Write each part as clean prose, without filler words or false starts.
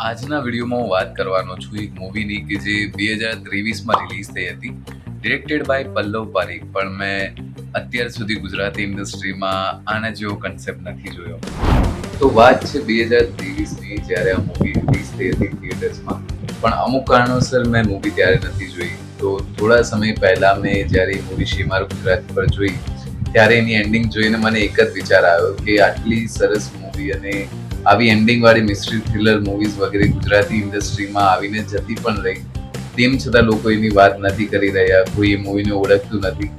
આજના વિડીયોમાં હું વાત કરવાનો છું એક મૂવીની કે જે 2023માં રિલીઝ થઈ હતી, ડિરેક્ટેડ બાય પલ્લવ પારેખ. પણ મેં અત્યાર સુધી ગુજરાતી ઇન્ડસ્ટ્રીમાં આના જેવો કન્સેપ્ટ નથી જોયો. તો વાત છે 2023ની, જ્યારે આ મૂવી રિલીઝ થઈ હતી થિયેટર્સમાં. પણ અમુક કારણોસર મેં મૂવી ત્યારે નથી જોઈ. તો થોડા સમય પહેલા મેં જ્યારે એ મૂવી શેમાર ગુજરાતી પર જોઈ, ત્યારે એની એન્ડિંગ જોઈને મને એક જ વિચાર આવ્યો કે આટલી સરસ મૂવી અને આવી એન્ડિંગ વાળી મિસ્ટ્રી થ્રિલર મૂવીઝ વગેરે ગુજરાતી ઇન્ડસ્ટ્રીમાં આવીને જતી પણ રહી, તેમ છતાં લોકો એની વાત નથી કરી રહ્યા, કોઈ એ મૂવીને ઓળખતું નથી.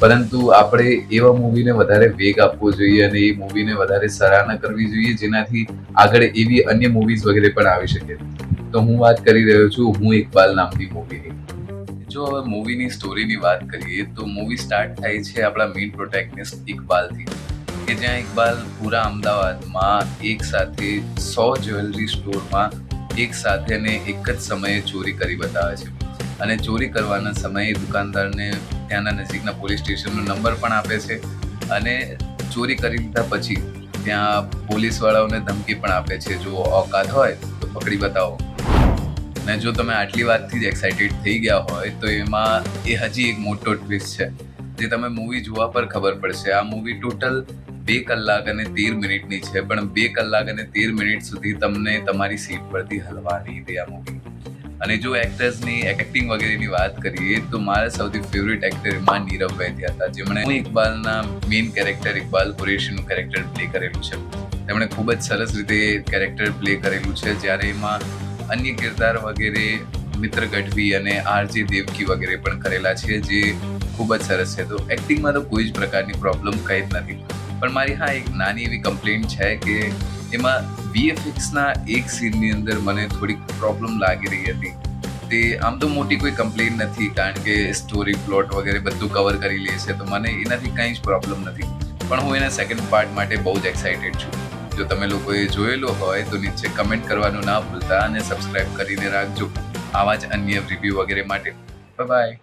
પરંતુ આપણે એવા મૂવીને વધારે વેગ આપવો જોઈએ અને એ મૂવીને વધારે સરાહના કરવી જોઈએ, જેનાથી આગળ એવી અન્ય મૂવીઝ વગેરે પણ આવી શકે. તો હું વાત કરી રહ્યો છું હું ઇકબાલ નામની મૂવીની. જો હવે મૂવીની સ્ટોરીની વાત કરીએ તો મૂવી સ્ટાર્ટ થાય છે આપણા મેઇન પ્રોટેગનિસ્ટ ઇકબાલથી, કે જ્યાં ઇકબાલ પૂરા અમદાવાદમાં એક સાથે 100 જ્વેલરી સ્ટોરમાં એક સાથે અને એક જ સમયે ચોરી કરી બતાવે છે. અને ચોરી કરવાના સમયે દુકાનદારને ત્યાંના નજીકના પોલીસ સ્ટેશનનો નંબર પણ આપે છે અને ચોરી કરી લીધા પછી ત્યાં પોલીસવાળાઓને ધમકી પણ આપે છે, જો ઓકાત હોય તો પકડી બતાવો. અને જો તમે આટલી વાતથી જ એક્સાઇટેડ થઈ ગયા હોય તો એમાં એ હજી એક મોટો ટ્વિસ્ટ છે, જે તમે મૂવી જોવા પર ખબર પડશે. આ મૂવી ટોટલ 2 કલાક અને 13 મિનિટની છે, પણ 2 કલાક અને 13 મિનિટ સુધી તમને તમારી સીટ પરથી હલવા નહીં દે આ મૂવી. અને જો એક્ટર્સની એક્ટિંગ વગેરેની વાત કરીએ તો મારા સૌથી ફેવરેટ એક્ટર એમાં નીરવ વૈદ્ય હતા, જેમણે ઇકબાલના મેઇન કેરેક્ટર ઇકબાલ કુરેશીનું કેરેક્ટર પ્લે કરેલું છે. તેમણે ખૂબ જ સરસ રીતે કેરેક્ટર પ્લે કરેલું છે, જ્યારે એમાં અન્ય કિરદાર વગેરે મિત્ર ગઢવી અને આરજે દેવકી વગેરે પણ કરેલા છે, જે ખૂબ જ સરસ છે. તો એક્ટિંગમાં તો કોઈ જ પ્રકારની પ્રોબ્લેમ કંઈ જ નથી. પણ મારી એક નાની એવી કમ્પ્લેન્ટ છે કે એમાં વીએફએક્સના એક સીનની અંદર મને થોડીક પ્રોબ્લેમ લાગી રહી હતી. તે આમ તો મોટી કોઈ કમ્પ્લેન્ટ નથી, કારણ કે સ્ટોરી પ્લોટ વગેરે બધું કવર કરી લે છે, તો મને એનાથી કંઈ જ પ્રોબ્લેમ નથી. પણ હું એના સેકન્ડ પાર્ટ માટે બહુ જ એક્સાઇટેડ છું. જો તમે લોકોએ જોયેલો હોય તો નીચે કમેન્ટ કરવાનું ના ભૂલતા અને સબસ્ક્રાઇબ કરીને રાખજો આવા જ અન્ય રિવ્યૂ વગેરે માટે. Bye bye.